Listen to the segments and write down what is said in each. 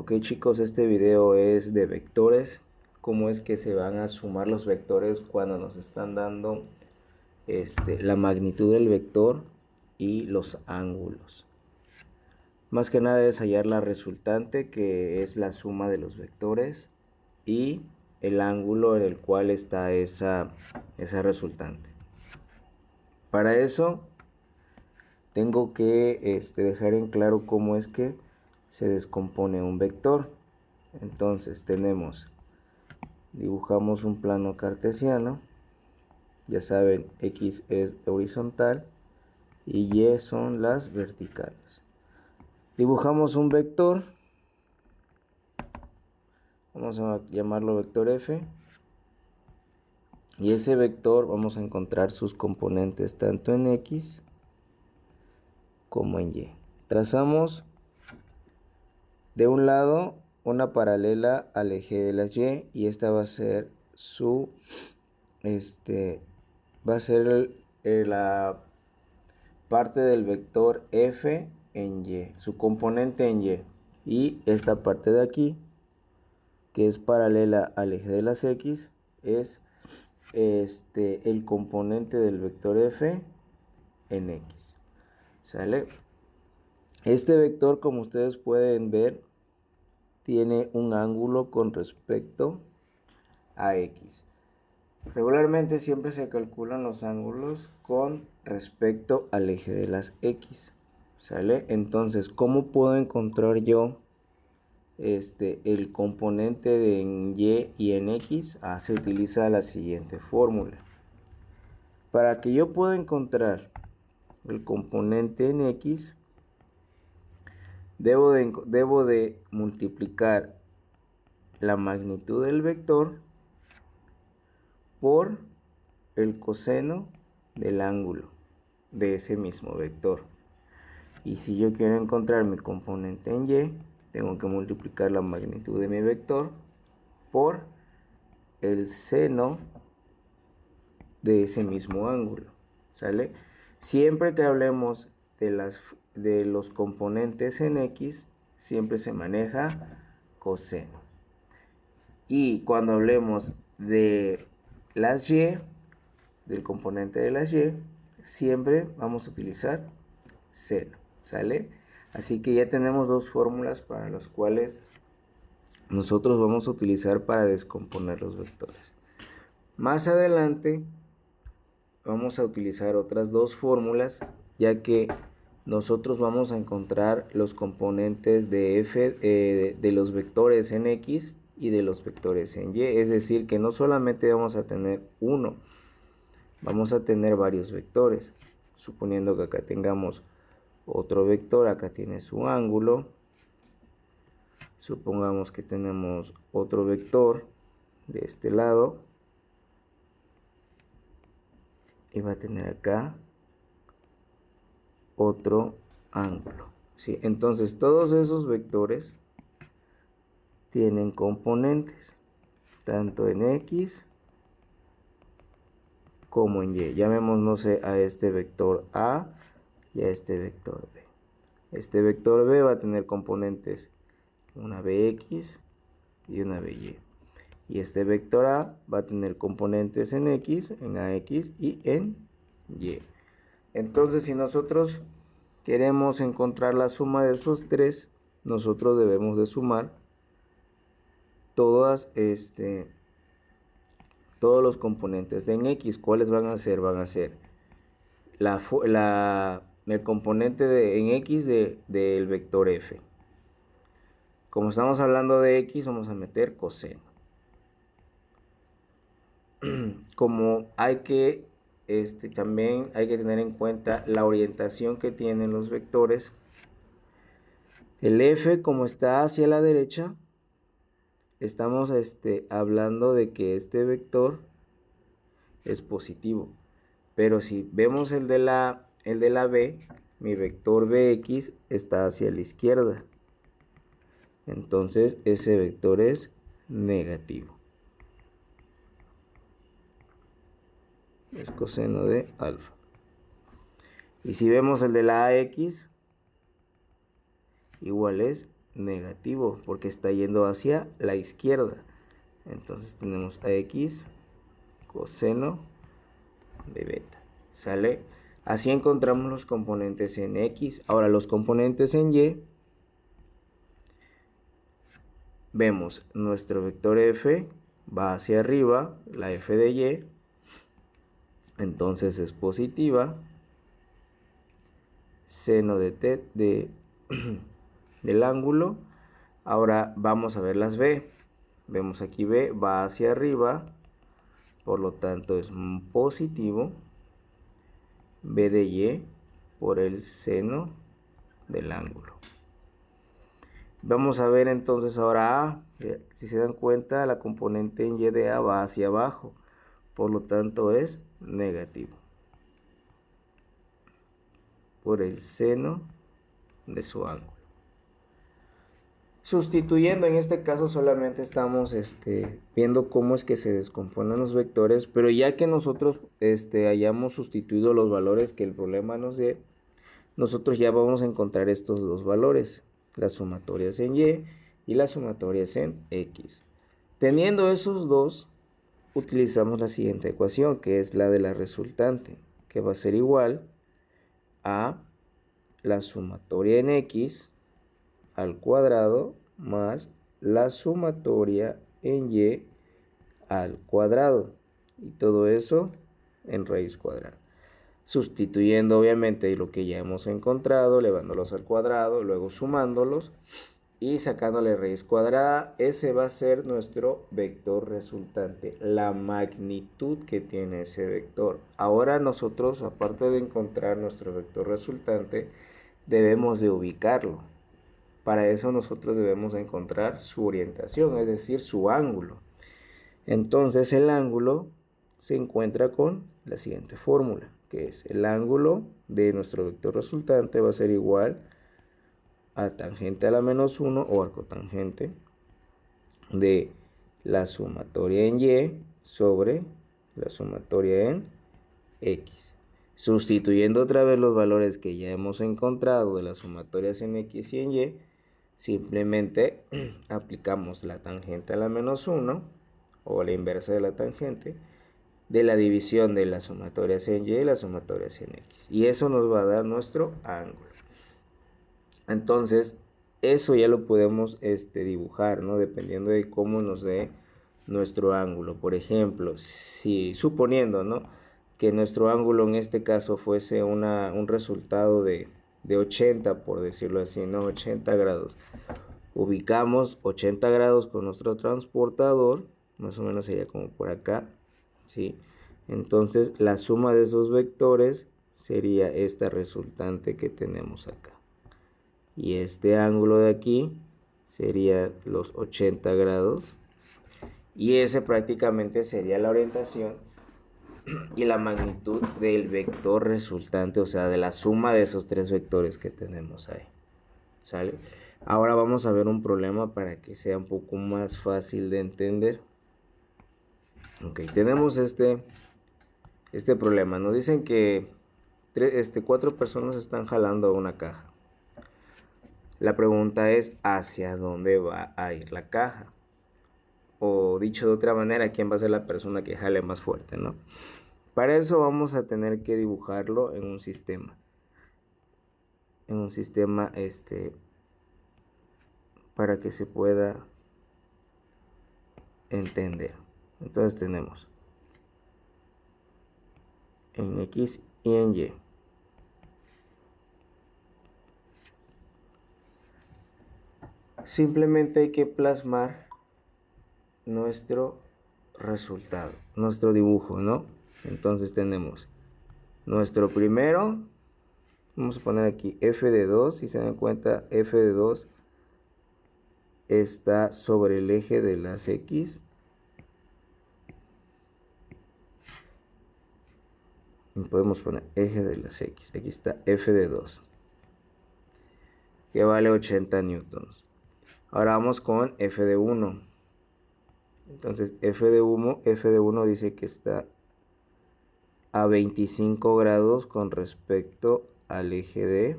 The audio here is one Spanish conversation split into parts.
Ok chicos, este video es de vectores, cómo es que se van a sumar los vectores cuando nos están dando la magnitud del vector y los ángulos. Más que nada es hallar la resultante, que es la suma de los vectores, y el ángulo en el cual está esa resultante. Para eso tengo que dejar en claro cómo es que se descompone un vector. Entonces dibujamos un plano cartesiano. Ya saben, X es horizontal y Y son las verticales. Dibujamos un vector, vamos a llamarlo vector F, y ese vector vamos a encontrar sus componentes tanto en X como en Y. Trazamos de un lado una paralela al eje de las Y esta va a ser la parte del vector F en Y, su componente en Y, y esta parte de aquí que es paralela al eje de las X es el componente del vector F en X. ¿Sale? Este vector, como ustedes pueden ver, tiene un ángulo con respecto a X. Regularmente siempre se calculan los ángulos con respecto al eje de las X. ¿Sale? Entonces, ¿cómo puedo encontrar yo el componente de en Y y en X? Se utiliza la siguiente fórmula. Para que yo pueda encontrar el componente en X, debo de multiplicar la magnitud del vector por el coseno del ángulo de ese mismo vector. Y si yo quiero encontrar mi componente en Y, tengo que multiplicar la magnitud de mi vector por el seno de ese mismo ángulo. ¿Sale? Siempre que hablemos de los componentes en X, siempre se maneja coseno. Y cuando hablemos de las Y, del componente de las Y, siempre vamos a utilizar seno. ¿Sale? Así que ya tenemos dos fórmulas para las cuales nosotros vamos a utilizar para descomponer los vectores. Más adelante vamos a utilizar otras dos fórmulas, ya que nosotros vamos a encontrar los componentes de F de los vectores en X y de los vectores en Y. Es decir, que no solamente vamos a tener uno, vamos a tener varios vectores. Suponiendo que acá tengamos otro vector, acá tiene su ángulo. Supongamos que tenemos otro vector de este lado y va a tener acá otro ángulo. ¿Sí? Entonces todos esos vectores tienen componentes tanto en X como en Y. Llamémonos a este vector A y a este vector B. Este vector B va a tener componentes una Bx y una By. Y este vector A va a tener componentes en X, en AX y en Y. Entonces, si nosotros queremos encontrar la suma de esos tres, nosotros debemos de sumar todos los componentes de en X. ¿Cuáles van a ser? Van a ser el componente en X del vector F. Como estamos hablando de X, vamos a meter coseno. Como también hay que tener en cuenta la orientación que tienen los vectores. El F, como está hacia la derecha, estamos hablando de que este vector es positivo. Pero si vemos el de la B, mi vector Bx está hacia la izquierda. Entonces ese vector es negativo. Es coseno de alfa. Y si vemos el de la AX, igual es negativo porque está yendo hacia la izquierda. Entonces tenemos AX coseno de beta. ¿Sale? Así encontramos los componentes en X. Ahora los componentes en Y. Vemos nuestro vector F va hacia arriba, la F de Y. Entonces es positiva. Seno del ángulo. Ahora vamos a ver las B. Vemos aquí B va hacia arriba, por lo tanto es positivo. B de Y por el seno del ángulo. Vamos a ver entonces ahora A. Si se dan cuenta, la componente en Y de A va hacia abajo, por lo tanto es negativo por el seno de su ángulo. Sustituyendo, en este caso solamente estamos viendo cómo es que se descomponen los vectores, pero ya que nosotros hayamos sustituido los valores que el problema nos dé, nosotros ya vamos a encontrar estos dos valores, las sumatorias en Y y las sumatorias en X. Teniendo esos dos, utilizamos la siguiente ecuación, que es la de la resultante, que va a ser igual a la sumatoria en X al cuadrado más la sumatoria en Y al cuadrado, y todo eso en raíz cuadrada. Sustituyendo obviamente lo que ya hemos encontrado, elevándolos al cuadrado, luego sumándolos y sacándole raíz cuadrada. Ese va a ser nuestro vector resultante, la magnitud que tiene ese vector. Ahora nosotros, aparte de encontrar nuestro vector resultante, debemos de ubicarlo. Para eso nosotros debemos encontrar su orientación, es decir, su ángulo. Entonces el ángulo se encuentra con la siguiente fórmula, que es el ángulo de nuestro vector resultante va a ser igual a tangente a la menos 1 o arcotangente de la sumatoria en Y sobre la sumatoria en X. Sustituyendo otra vez los valores que ya hemos encontrado de las sumatorias en X y en Y, simplemente aplicamos la tangente a la menos 1 o la inversa de la tangente de la división de las sumatorias en Y y las sumatorias en X, y eso nos va a dar nuestro ángulo. Entonces eso ya lo podemos dibujar, ¿no? Dependiendo de cómo nos dé nuestro ángulo. Por ejemplo, si suponiendo, ¿no?, que nuestro ángulo en este caso fuese un resultado de 80, por decirlo así, ¿no? 80 grados. Ubicamos 80 grados con nuestro transportador, más o menos sería como por acá, ¿sí? Entonces la suma de esos vectores sería esta resultante que tenemos acá. Y este ángulo de aquí sería los 80 grados. Y ese prácticamente sería la orientación y la magnitud del vector resultante, o sea, de la suma de esos tres vectores que tenemos ahí. ¿Sale? Ahora vamos a ver un problema para que sea un poco más fácil de entender. Ok, tenemos este problema. Nos dicen que 4 personas están jalando una caja. La pregunta es, ¿hacia dónde va a ir la caja? O dicho de otra manera, ¿quién va a ser la persona que jale más fuerte, ¿no? Para eso vamos a tener que dibujarlo en un sistema. En un sistema para que se pueda entender. Entonces tenemos en X y en Y. Simplemente hay que plasmar nuestro resultado, nuestro dibujo, ¿no? Entonces tenemos nuestro primero, vamos a poner aquí f de 2, si se dan cuenta, f de 2 está sobre el eje de las X. Y podemos poner eje de las X, aquí está f de 2, que vale 80 newtons. Ahora vamos con f de 1. Entonces f de 1 dice que está a 25 grados con respecto al eje de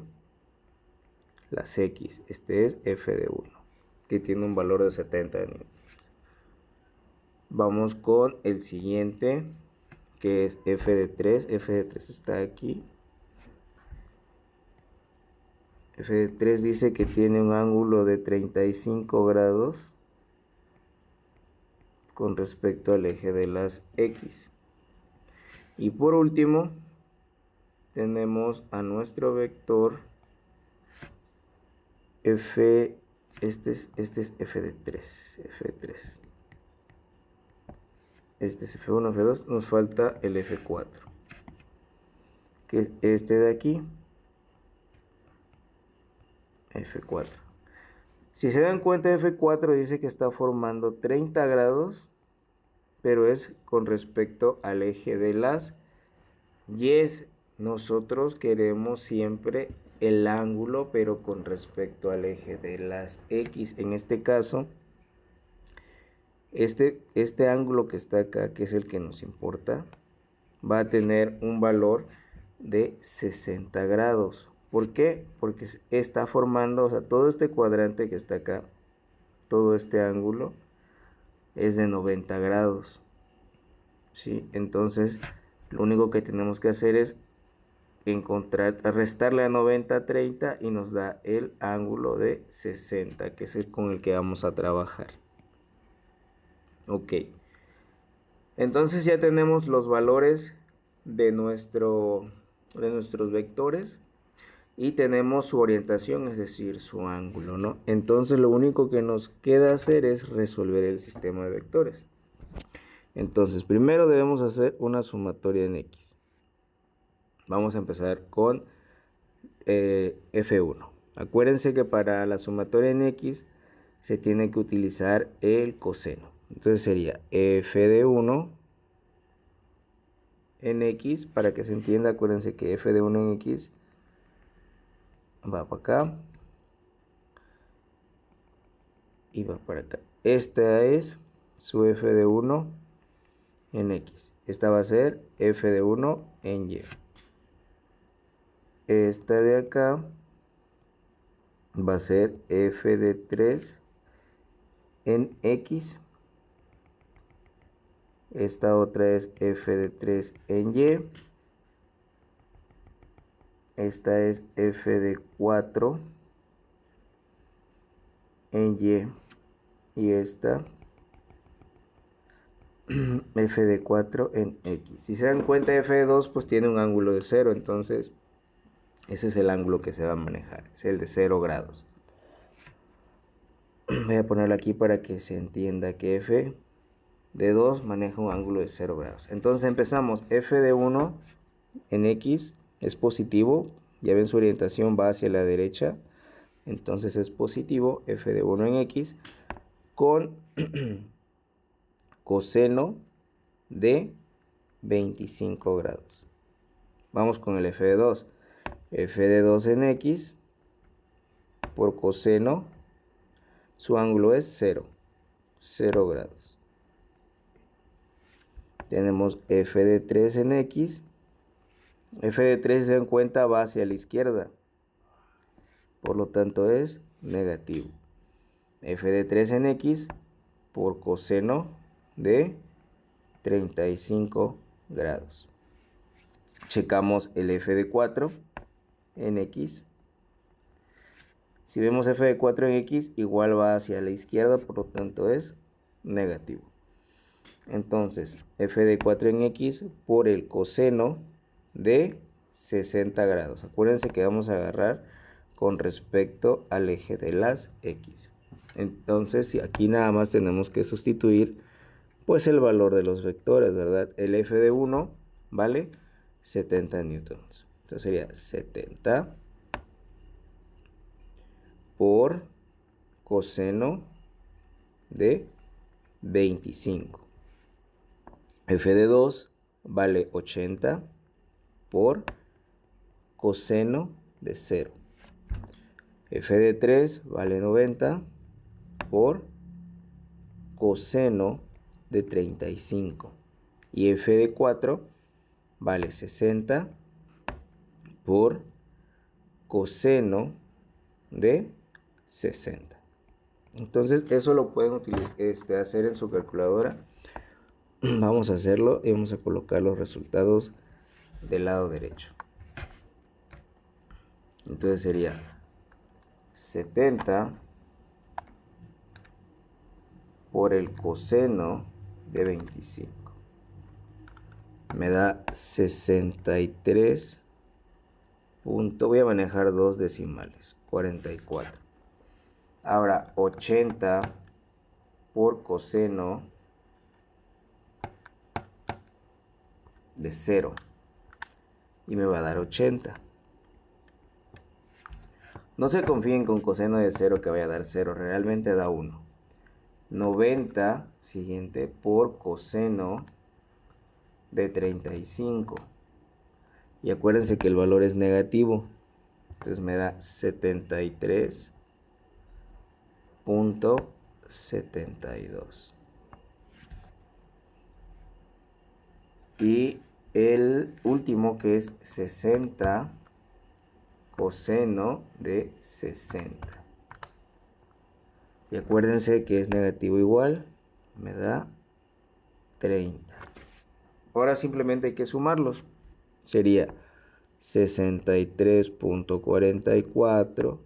las X. Este es f de 1, que tiene un valor de 70 newtons. Vamos con el siguiente, que es f de 3. F de 3 está aquí. F de 3 dice que tiene un ángulo de 35 grados con respecto al eje de las X. Y por último, tenemos a nuestro vector F, este es F de 3, F de 3. Este es F1, F2, nos falta el F4, que es este de aquí, F4. Si se dan cuenta, F4 dice que está formando 30 grados, pero es con respecto al eje de las Y. Nosotros queremos siempre el ángulo, pero con respecto al eje de las X. En este caso, este ángulo que está acá, que es el que nos importa, va a tener un valor de 60 grados. ¿Por qué? Porque está formando, o sea, todo este cuadrante que está acá, todo este ángulo es de 90 grados. ¿Sí? Entonces, lo único que tenemos que hacer es restarle a 90 30 y nos da el ángulo de 60, que es el con el que vamos a trabajar. Ok. Entonces ya tenemos los valores de nuestros vectores y tenemos su orientación, es decir, su ángulo, ¿no? Entonces lo único que nos queda hacer es resolver el sistema de vectores. Entonces primero debemos hacer una sumatoria en X. Vamos a empezar con F1. Acuérdense que para la sumatoria en X se tiene que utilizar el coseno. Entonces sería F de 1 en X, para que se entienda. Acuérdense que F de 1 en X va para acá y va para acá. Esta es su F de 1 en X. Esta va a ser F de 1 en Y. Esta de acá va a ser F de 3 en X. Esta otra es F de 3 en Y. Esta es F de 4 en Y. Y esta F de 4 en X. Si se dan cuenta, F de 2 pues tiene un ángulo de 0. Entonces ese es el ángulo que se va a manejar. Es el de 0 grados. Voy a ponerlo aquí para que se entienda que F de 2 maneja un ángulo de 0 grados. Entonces empezamos. F de 1 en X es positivo. Ya ven, su orientación va hacia la derecha. Entonces es positivo. F de 1 en X con coseno de 25 grados. Vamos con el F de 2. F de 2 en X por coseno, su ángulo es 0 grados. Tenemos F de 3 en X. F de 3, se dan cuenta, va hacia la izquierda, por lo tanto es negativo. F de 3 en X por coseno de 35 grados. Checamos el F de 4 en X. Si vemos F de 4 en X, igual va hacia la izquierda, por lo tanto es negativo. Entonces, F de 4 en X por el coseno de 60 grados. Acuérdense que vamos a agarrar con respecto al eje de las X. Entonces, aquí nada más tenemos que sustituir pues el valor de los vectores, ¿verdad? El F de 1 vale 70 newtons. Entonces sería 70 por coseno de 25. F de 2 vale 80 por coseno de 0. F de 3 vale 90 por coseno de 35. Y F de 4 vale 60 por coseno de 60. Entonces eso lo pueden hacer en su calculadora. Vamos a hacerlo y vamos a colocar los resultados del lado derecho. Entonces sería 70 por el coseno de 25. Me da 63. Voy a manejar dos decimales, 44. Ahora 80 por coseno de 0. Y me va a dar 80. No se confíen con coseno de 0 que vaya a dar 0, realmente da 1. 90, siguiente, por coseno de 35. Y acuérdense que el valor es negativo. Entonces me da 73.72. Y el último, que es 60 coseno de 60. Y acuérdense que es negativo igual, me da 30. Ahora simplemente hay que sumarlos. Sería 63.44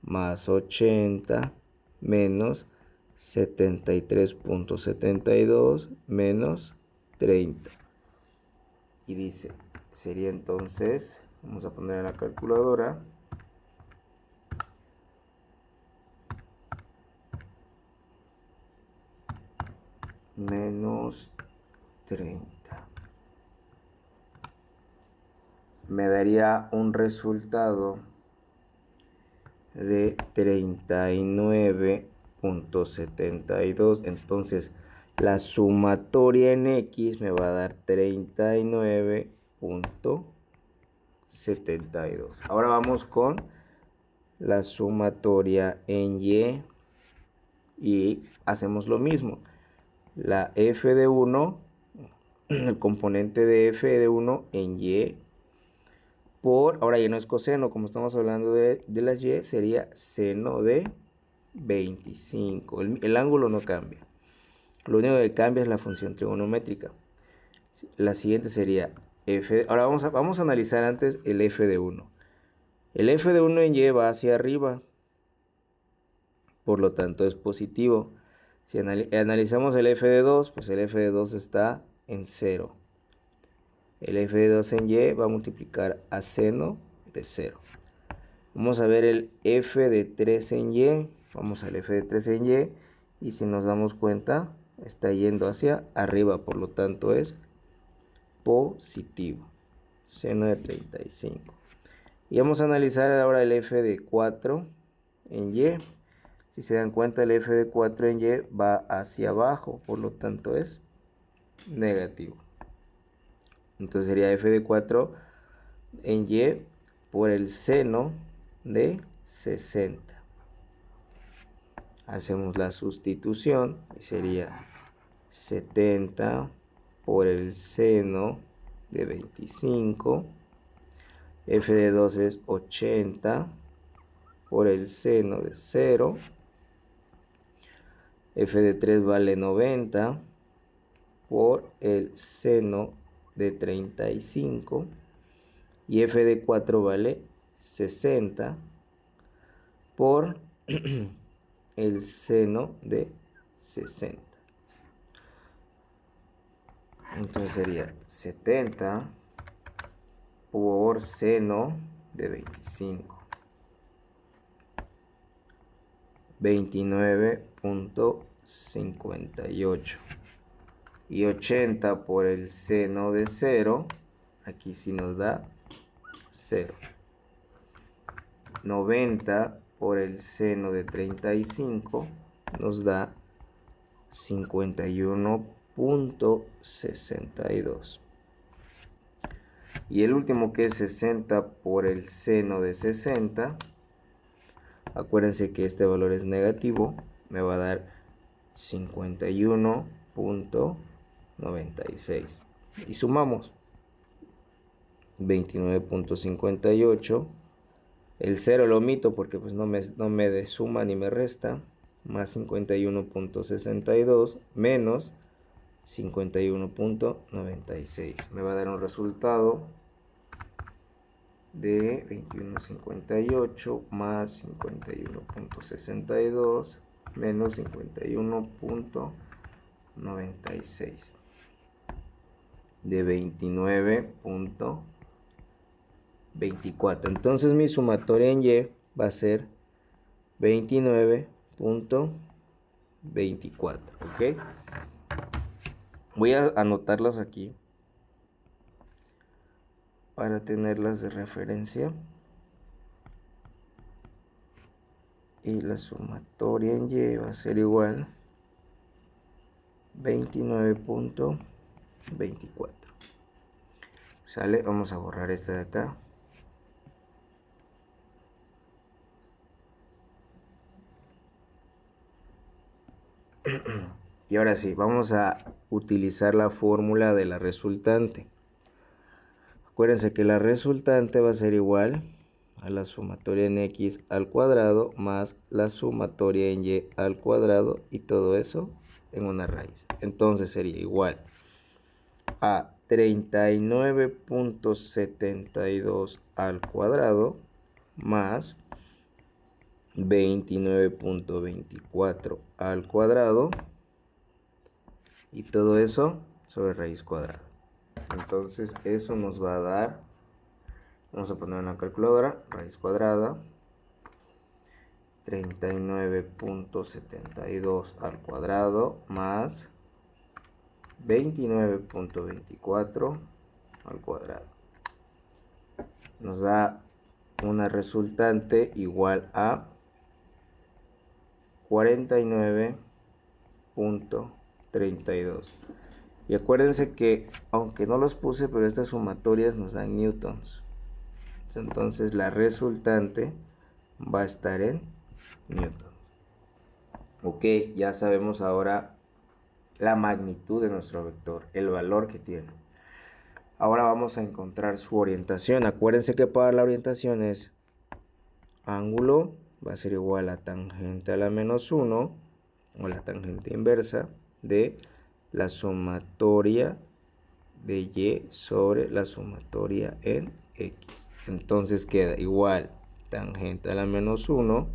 más 80 menos 73.72 menos 30. Y dice, sería entonces, vamos a poner en la calculadora, menos 30. Me daría un resultado de 39.72. Entonces la sumatoria en X me va a dar 39.72. Ahora vamos con la sumatoria en Y y hacemos lo mismo. La f de 1, el componente de f de 1 en Y ahora ya no es coseno, como estamos hablando de las Y, sería seno de 25. El ángulo no cambia. Lo único que cambia es la función trigonométrica. La siguiente sería f. Ahora vamos a analizar antes el f de 1. El f de 1 en Y va hacia arriba. Por lo tanto es positivo. Si analizamos el f de 2, pues el f de 2 está en 0. El f de 2 en Y va a multiplicar a seno de 0. Vamos a ver el f de 3 en Y. Vamos al f de 3 en Y. Y si nos damos cuenta, está yendo hacia arriba. Por lo tanto es positivo. Seno de 35. Y vamos a analizar ahora el f de 4 en Y. Si se dan cuenta, el f de 4 en Y va hacia abajo. Por lo tanto es negativo. Entonces sería f de 4 en Y por el seno de 60. Hacemos la sustitución y sería 70 por el seno de 25. F de 2 es 80 por el seno de 0. F de 3 vale 90 por el seno de 35. Y f de 4 vale 60 por el seno de 60. Entonces sería 70 por seno de 25. 29.58. Y 80 por el seno de 0. Aquí sí nos da 0. 90 por el seno de 35 nos da 51.62. Y el último, que es 60 por el seno de 60, acuérdense que este valor es negativo, me va a dar 51.96. Y sumamos 29.58. El 0 lo omito porque pues no me de suma ni me resta. Más 51.62 menos 51.96. Me va a dar un resultado de 21.58 más 51.62 menos 51.96 de 29.24. Entonces mi sumatoria en Y va a ser 29.24. ¿Ok? Voy a anotarlas aquí para tenerlas de referencia. Y la sumatoria en Y va a ser igual 29.24. ¿Sale? Vamos a borrar esta de acá. Y ahora sí, vamos a utilizar la fórmula de la resultante. Acuérdense que la resultante va a ser igual a la sumatoria en X al cuadrado más la sumatoria en Y al cuadrado, y todo eso en una raíz. Entonces sería igual a 39.72 al cuadrado más 29.24 al cuadrado, y todo eso sobre raíz cuadrada. Entonces eso nos va a dar, vamos a poner en la calculadora, raíz cuadrada 39.72 al cuadrado más 29.24 al cuadrado. Nos da una resultante igual a 49.32. Y acuérdense que, aunque no los puse, pero estas sumatorias nos dan newtons. Entonces la resultante va a estar en newtons. Ok, ya sabemos ahora la magnitud de nuestro vector, el valor que tiene. Ahora vamos a encontrar su orientación. Acuérdense que para la orientación es ángulo, va a ser igual a tangente a la menos 1, o la tangente inversa de la sumatoria de Y sobre la sumatoria en X. Entonces queda igual tangente a la menos 1.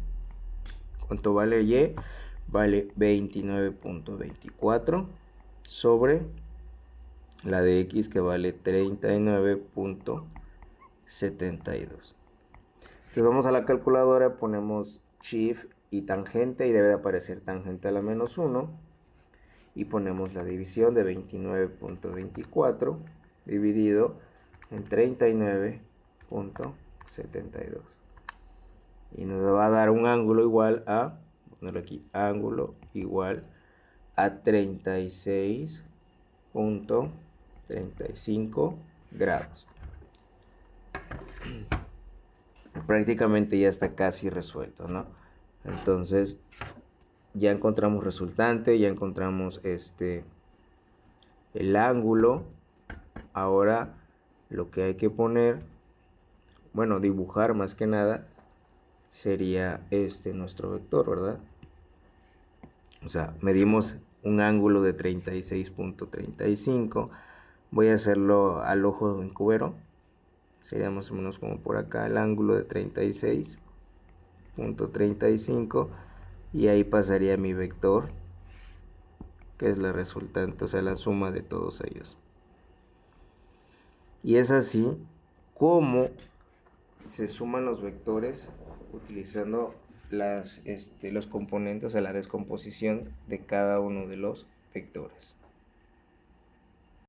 ¿Cuánto vale Y? Vale 29.24 sobre la de X, que vale 39.72. Entonces vamos a la calculadora, ponemos shift y tangente, y debe de aparecer tangente a la menos 1. Y ponemos la división de 29.24 dividido en 39.72. Y nos va a dar un ángulo igual a, ponerlo aquí, ángulo igual a 36.35 grados. Prácticamente ya está casi resuelto, ¿no? Entonces ya encontramos resultante, ya encontramos el ángulo. Ahora lo que hay que poner, bueno, dibujar más que nada, sería nuestro vector, ¿verdad? O sea, medimos un ángulo de 36.35. Voy a hacerlo al ojo en cubero. Sería más o menos como por acá el ángulo de 36.35. Y ahí pasaría mi vector, que es la resultante, o sea, la suma de todos ellos. Y es así como se suman los vectores utilizando los componentes, o sea, la descomposición de cada uno de los vectores.